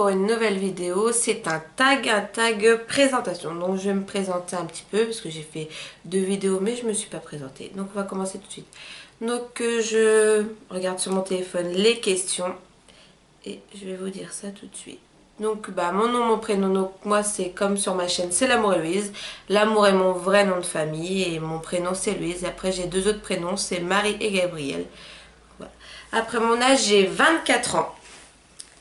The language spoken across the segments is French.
pour une nouvelle vidéo. C'est un tag présentation. Donc je vais me présenter un petit peu parce que j'ai fait 2 vidéos mais je me suis pas présentée. Donc on va commencer tout de suite. Donc je regarde sur mon téléphone les questions et je vais vous dire ça tout de suite. Donc mon nom, mon prénom, donc moi c'est comme sur ma chaîne, c'est L'amour et Louise. L'amour est mon vrai nom de famille et mon prénom c'est Louise. Et après j'ai 2 autres prénoms, c'est Marie et Gabriel. Voilà. Après mon âge, j'ai 24 ans.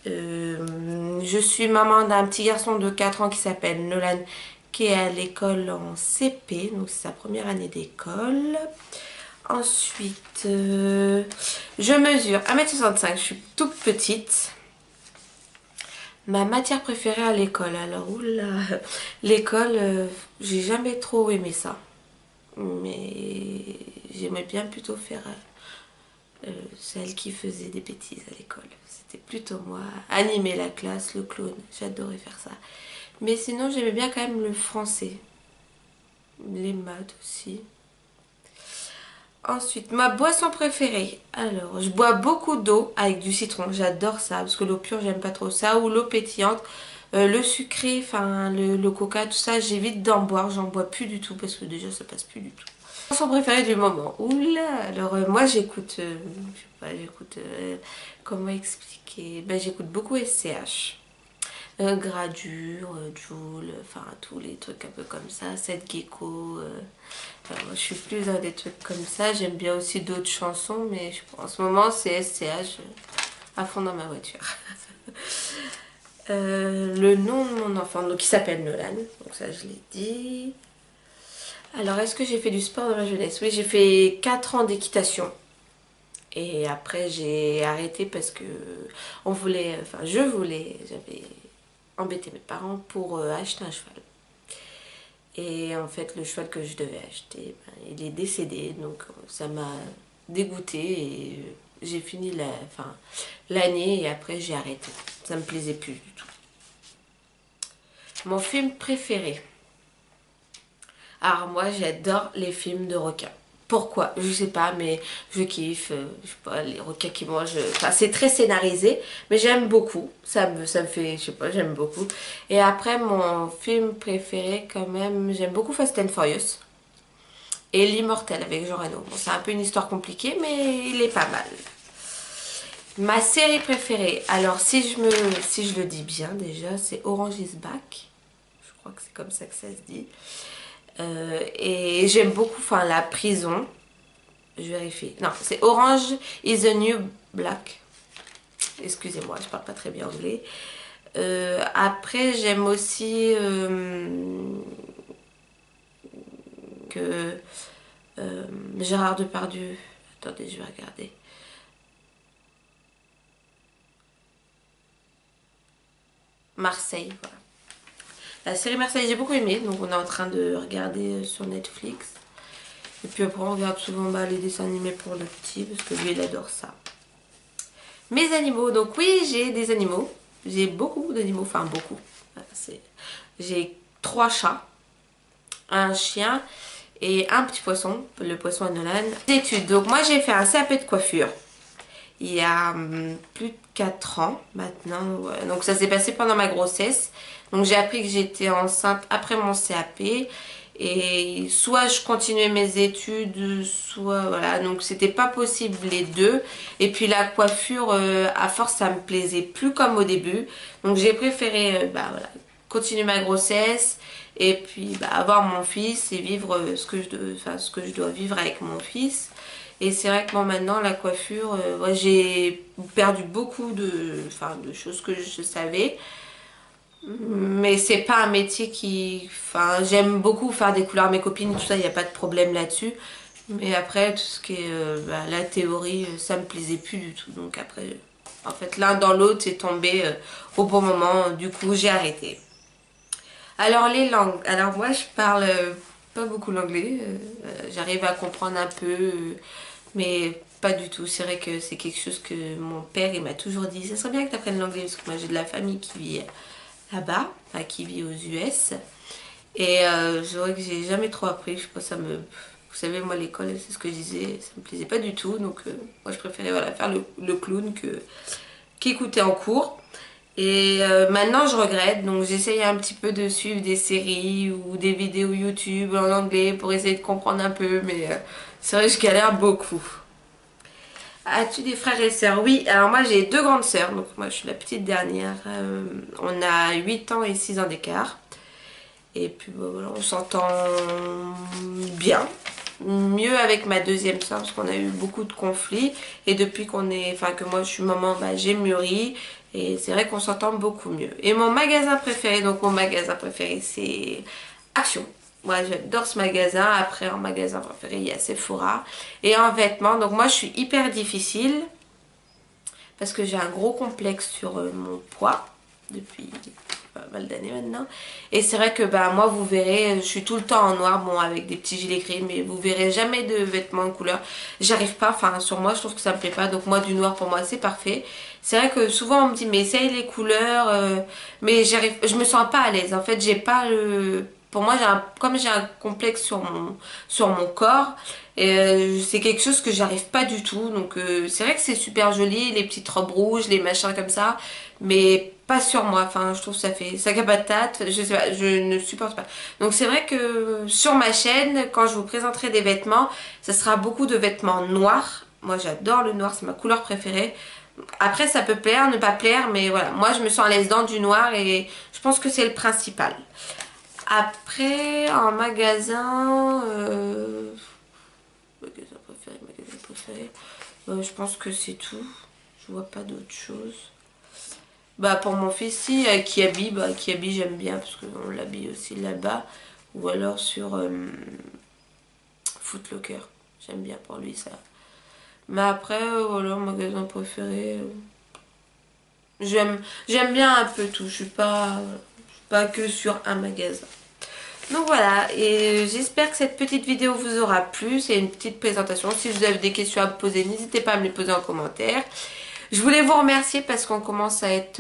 Je suis maman d'un petit garçon de 4 ans qui s'appelle Nolan, qui est à l'école en CP, donc c'est sa première année d'école. Ensuite, je mesure 1m65, je suis toute petite. Ma matière préférée à l'école, alors oula, l'école, j'ai jamais trop aimé ça. Mais j'aimais bien plutôt faire celle qui faisait des bêtises à l'école. C'était plutôt moi. Animer la classe, le clown, j'adorais faire ça. Mais sinon j'aimais bien quand même le français. Les maths aussi. Ensuite, ma boisson préférée. Alors, je bois beaucoup d'eau avec du citron. J'adore ça parce que l'eau pure, j'aime pas trop ça. Ou l'eau pétillante. Le sucré, enfin le coca, tout ça, j'évite d'en boire. J'en bois plus du tout parce que déjà ça passe plus du tout. Chanson préférée du moment. Oula, alors moi j'écoute, je sais pas, j'écoute, comment expliquer, j'écoute beaucoup SCH, Gradure, Jul, enfin tous les trucs un peu comme ça, Seth Gecko, enfin, moi je suis plus dans des trucs comme ça, j'aime bien aussi d'autres chansons, mais en ce moment c'est SCH à fond dans ma voiture. Le nom de mon enfant, donc il s'appelle Nolan, donc ça je l'ai dit. Alors, est-ce que j'ai fait du sport dans ma jeunesse? Oui, j'ai fait 4 ans d'équitation. Et après, j'ai arrêté parce que j'avais embêté mes parents pour acheter un cheval. Et en fait, le cheval que je devais acheter, il est décédé. Donc, ça m'a dégoûtée et j'ai fini l'année et après, j'ai arrêté. Ça me plaisait plus du tout. Mon film préféré. Alors moi j'adore les films de requins. Pourquoi? Je sais pas, mais je kiffe. Je sais pas, les requins qui mangent. Enfin, c'est très scénarisé, mais j'aime beaucoup. Ça me fait, je sais pas, j'aime beaucoup. Et après, mon film préféré, quand même, j'aime beaucoup Fast and Furious. Et L'Immortel avec Jean Reno. Bon, c'est un peu une histoire compliquée, mais il est pas mal. Ma série préférée, alors si je le dis bien déjà, c'est Orange is Back. Je crois que c'est comme ça que ça se dit. Et j'aime beaucoup la prison. Je vérifie. Non, c'est Orange is the New Black. Excusez-moi, je parle pas très bien anglais. Après, j'aime aussi que Gérard Depardieu. Attendez, je vais regarder. Marseille, voilà. La série Marseille, j'ai beaucoup aimé. Donc, on est en train de regarder sur Netflix. Et puis après on regarde souvent les dessins animés pour le petit parce que lui il adore ça. Mes animaux, donc oui j'ai des animaux. J'ai beaucoup d'animaux, enfin beaucoup. J'ai 3 chats, un chien et un petit poisson, le poisson à Nolan. Études, donc moi j'ai fait un CAP de coiffure il y a plus de 4 ans maintenant. Ouais. Donc ça s'est passé pendant ma grossesse. Donc j'ai appris que j'étais enceinte après mon CAP. Et soit je continuais mes études, soit voilà. Donc c'était pas possible les deux. Et puis la coiffure, à force, ça me plaisait plus comme au début. Donc j'ai préféré voilà, continuer ma grossesse. Et puis avoir mon fils et vivre ce que je dois vivre avec mon fils. Et c'est vrai que moi maintenant la coiffure, ouais, j'ai perdu beaucoup de choses que je savais. Mais c'est pas un métier qui... Enfin, j'aime beaucoup faire des couleurs à mes copines, tout ça, il n'y a pas de problème là-dessus. Mais après, tout ce qui est la théorie, ça me plaisait plus du tout. Donc après, en fait, l'un dans l'autre, c'est tombé au bon moment. Du coup, j'ai arrêté. Alors, les langues. Alors moi, je parle pas beaucoup l'anglais. J'arrive à comprendre un peu, mais pas du tout. C'est vrai que c'est quelque chose que mon père, il m'a toujours dit. Ça serait bien que tu apprennes l'anglais, parce que moi, j'ai de la famille qui vit là-bas, qui vit aux US. Et c'est vrai que j'ai jamais trop appris. Je sais pas, vous savez, moi, l'école, c'est ce que je disais, ça me plaisait pas du tout. Donc, moi, je préférais voilà, faire le clown qu'écouter en cours. Et maintenant je regrette, donc j'essaye un petit peu de suivre des séries ou des vidéos YouTube en anglais pour essayer de comprendre un peu, mais c'est vrai que je galère beaucoup. As-tu des frères et sœurs? Oui, alors moi j'ai deux grandes sœurs, donc moi je suis la petite dernière. On a 8 ans et 6 ans d'écart. Et puis bah, voilà, on s'entend bien. Mieux avec ma deuxième soeur parce qu'on a eu beaucoup de conflits. Et depuis que moi je suis maman, bah, j'ai mûri. Et c'est vrai qu'on s'entend beaucoup mieux. Et mon magasin préféré, donc mon magasin préféré c'est Action. Moi j'adore ce magasin. Après en magasin préféré il y a Sephora. Et en vêtements, donc moi je suis hyper difficile. Parce que j'ai un gros complexe sur mon poids. Depuis pas mal d'années maintenant. Et c'est vrai que bah, moi vous verrez, je suis tout le temps en noir, bon avec des petits gilets gris, mais vous verrez jamais de vêtements de couleur. J'arrive pas, enfin sur moi je trouve que ça me plaît pas, donc moi du noir pour moi c'est parfait. C'est vrai que souvent on me dit mais essaye les couleurs, mais je me sens pas à l'aise. En fait j'ai pas le... Pour moi, comme j'ai un complexe sur mon corps, c'est quelque chose que j'arrive pas du tout. Donc c'est vrai que c'est super joli, les petites robes rouges, les machins comme ça, mais pas sur moi. Enfin, je trouve que ça fait sac à patate. Je sais pas, je ne supporte pas. Donc c'est vrai que sur ma chaîne, quand je vous présenterai des vêtements, ça sera beaucoup de vêtements noirs. Moi, j'adore le noir, c'est ma couleur préférée. Après, ça peut plaire, ne pas plaire, mais voilà. Moi, je me sens à l'aise dans du noir et je pense que c'est le principal. Après, en magasin, magasin préféré, je pense que c'est tout. Je vois pas d'autre chose. Bah pour mon fils, si, Kiabi, bah Kiabi j'aime bien parce qu'on l'habille aussi là-bas. Ou alors sur Footlocker. J'aime bien pour lui ça. Mais après, voilà, magasin préféré. J'aime bien un peu tout. Je suis pas que sur un magasin. Donc voilà, et j'espère que cette petite vidéo vous aura plu. C'est une petite présentation. Si vous avez des questions à me poser, n'hésitez pas à me les poser en commentaire. Je voulais vous remercier parce qu'on commence à être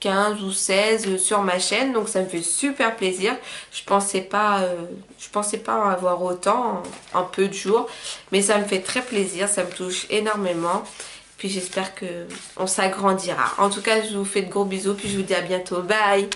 15 ou 16 sur ma chaîne. Donc ça me fait super plaisir. Je pensais pas en avoir autant en peu de jours. Mais ça me fait très plaisir, ça me touche énormément. Puis j'espère que on s'agrandira. En tout cas, je vous fais de gros bisous. Puis je vous dis à bientôt. Bye!